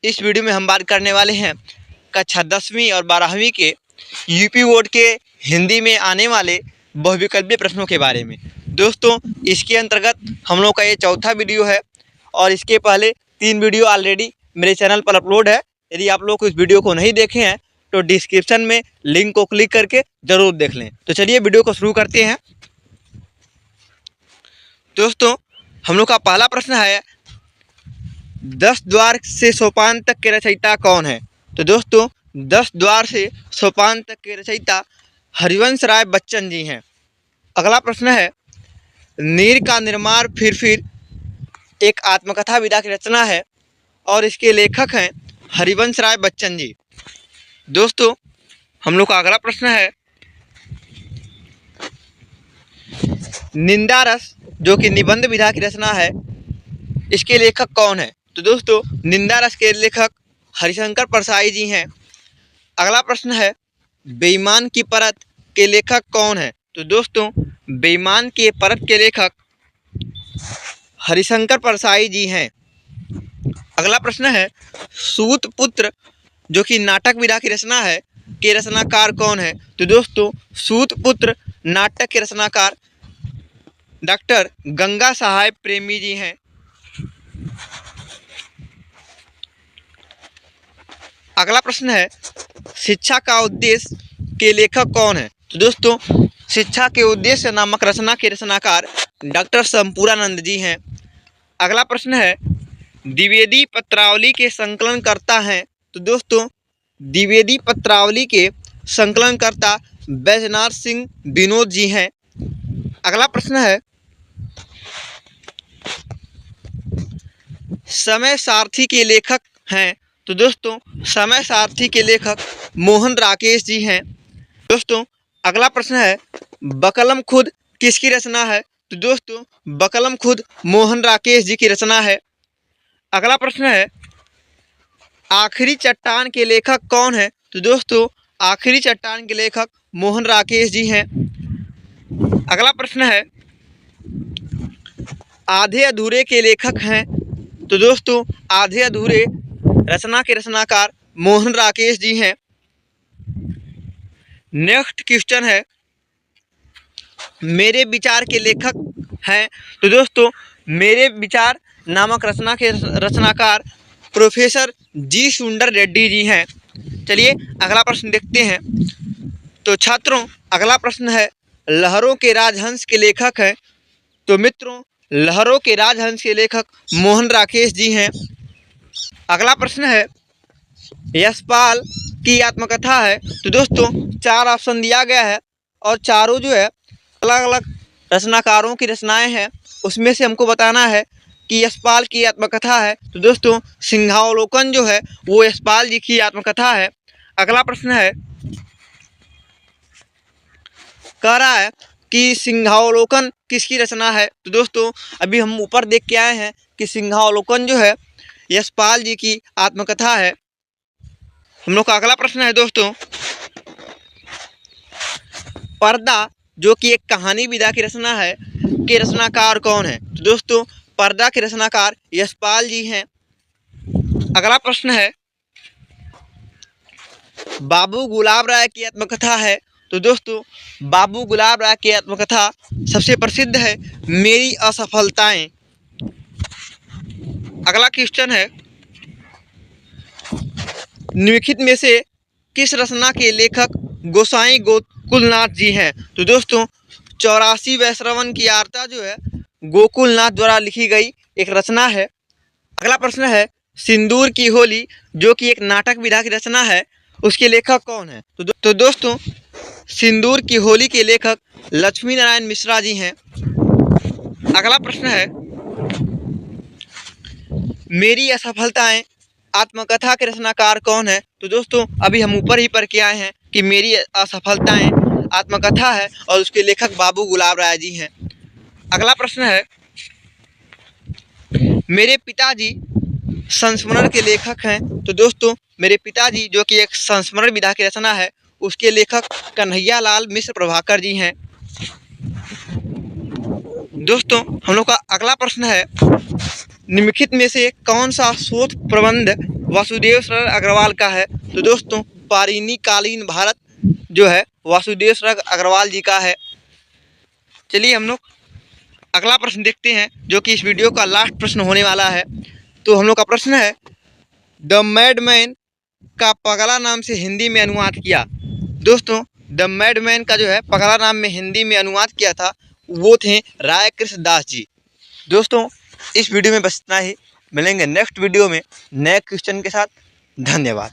इस वीडियो में हम बात करने वाले हैं कक्षा 10वीं और 12वीं के यूपी बोर्ड के हिंदी में आने वाले बहुविकल्पीय प्रश्नों के बारे में। दोस्तों, इसके अंतर्गत हम लोग का ये चौथा वीडियो है और इसके पहले 3 वीडियो ऑलरेडी मेरे चैनल पर अपलोड है। यदि आप लोग इस वीडियो को नहीं देखे हैं तो डिस्क्रिप्शन में लिंक को क्लिक करके ज़रूर देख लें। तो चलिए वीडियो को शुरू करते हैं। दोस्तों, हम लोग का पहला प्रश्न है 10 द्वार से सोपान तक के रचयिता कौन है? तो दोस्तों, 10 द्वार से सोपान तक के रचयिता हरिवंश राय बच्चन जी हैं। अगला प्रश्न है नीर का निर्माण फिर एक आत्मकथा विधा की रचना है और इसके लेखक हैं हरिवंश राय बच्चन जी। दोस्तों, हम लोग का अगला प्रश्न है निंदा रस जो कि निबंध विधा की रचना है, इसके लेखक कौन है? तो दोस्तों, निंदा रस के लेखक हरिशंकर परसाई जी हैं। अगला प्रश्न है बेईमान की परत के लेखक कौन है? तो दोस्तों, बेईमान के परत के लेखक हरिशंकर परसाई जी हैं। अगला प्रश्न है सूत पुत्र जो कि नाटक विधा की रचना है के रचनाकार कौन है? तो दोस्तों, सूत पुत्र नाटक के रचनाकार डॉक्टर गंगा साहेब प्रेमी जी हैं। अगला प्रश्न है शिक्षा का उद्देश्य के लेखक कौन है? तो दोस्तों, शिक्षा के उद्देश्य नामक रचना के रचनाकार डॉक्टर संपूर्णानंद जी हैं। अगला प्रश्न है द्विवेदी पत्रावली के संकलनकर्ता हैं। तो दोस्तों, द्विवेदी पत्रावली के संकलनकर्ता बैजनाथ सिंह विनोद जी हैं। अगला प्रश्न है समय सारथी के लेखक हैं। तो दोस्तों, समय सारथी के लेखक मोहन राकेश जी हैं। दोस्तों, अगला प्रश्न है बकलम खुद किसकी रचना है? तो दोस्तों, बकलम खुद मोहन राकेश जी की रचना है। अगला प्रश्न है आखिरी चट्टान के लेखक कौन है? तो दोस्तों, आखिरी चट्टान के लेखक मोहन राकेश जी हैं। अगला प्रश्न है आधे अधूरे के लेखक हैं। तो दोस्तों, आधे अधूरे रचना के रचनाकार मोहन राकेश जी हैं। नेक्स्ट क्वेश्चन है मेरे विचार के लेखक हैं। तो दोस्तों, मेरे विचार नामक रचना के रचनाकार प्रोफेसर जी सुंदर रेड्डी जी हैं। चलिए अगला प्रश्न देखते हैं। तो छात्रों, अगला प्रश्न है लहरों के राजहंस के लेखक हैं। तो मित्रों, लहरों के राजहंस के लेखक मोहन राकेश जी हैं। अगला प्रश्न है यशपाल की आत्मकथा है। तो दोस्तों, 4 ऑप्शन दिया गया है और चारों जो है अलग अलग रचनाकारों की रचनाएं हैं। उसमें से हमको बताना है कि यशपाल की आत्मकथा है। तो दोस्तों, सिंहावलोकन जो है वो यशपाल जी की आत्मकथा है। अगला प्रश्न है कह रहा है कि सिंहावलोकन किसकी रचना है? तो दोस्तों, अभी हम ऊपर देख के आए हैं कि सिंहावलोकन जो है यशपाल जी की आत्मकथा है। हम लोग का अगला प्रश्न है दोस्तों पर्दा जो कि एक कहानी विधा की रचना है के रचनाकार कौन है? तो दोस्तों, पर्दा के रचनाकार यशपाल जी हैं। अगला प्रश्न है बाबू गुलाब राय की आत्मकथा है। तो दोस्तों, बाबू गुलाब राय की आत्मकथा सबसे प्रसिद्ध है मेरी असफलताएं। अगला क्वेश्चन है निम्नलिखित में से किस रचना के लेखक गोसाई गोकुलनाथ जी हैं? तो दोस्तों, 84 वैश्रवण की आर्ता जो है गोकुलनाथ द्वारा लिखी गई एक रचना है। अगला प्रश्न है सिंदूर की होली जो कि एक नाटक विधा की रचना है, उसके लेखक कौन है? तो दोस्तों, सिंदूर की होली के लेखक लक्ष्मी नारायण मिश्रा जी हैं। अगला प्रश्न है मेरी असफलताएं आत्मकथा के रचनाकार कौन है? तो दोस्तों, अभी हम ऊपर ही पढ़ के आए हैं कि मेरी असफलताएं आत्मकथा है और उसके लेखक बाबू गुलाब राय जी हैं। अगला प्रश्न है मेरे पिताजी संस्मरण के लेखक हैं। तो दोस्तों, मेरे पिताजी जो कि एक संस्मरण विधा की रचना है, उसके लेखक कन्हैया लाल मिश्र प्रभाकर जी हैं। दोस्तों, हम लोग का अगला प्रश्न है निम्नलिखित में से कौन सा शोध प्रबंध वासुदेव सर अग्रवाल का है। तो दोस्तों पारिनी कालीन भारत जो है वासुदेव सर अग्रवाल जी का है। चलिए हम लोग अगला प्रश्न देखते हैं, जो कि इस वीडियो का लास्ट प्रश्न होने वाला है। तो हम लोग का प्रश्न है, द मैडमैन का पगला नाम से हिंदी में अनुवाद किया। दोस्तों द मैडमैन का जो है पगला नाम में हिंदी में अनुवाद किया था, वो थे राय कृष्ण दास जी। दोस्तों इस वीडियो में बस इतना ही। मिलेंगे नेक्स्ट वीडियो में नए क्वेश्चन के साथ। धन्यवाद।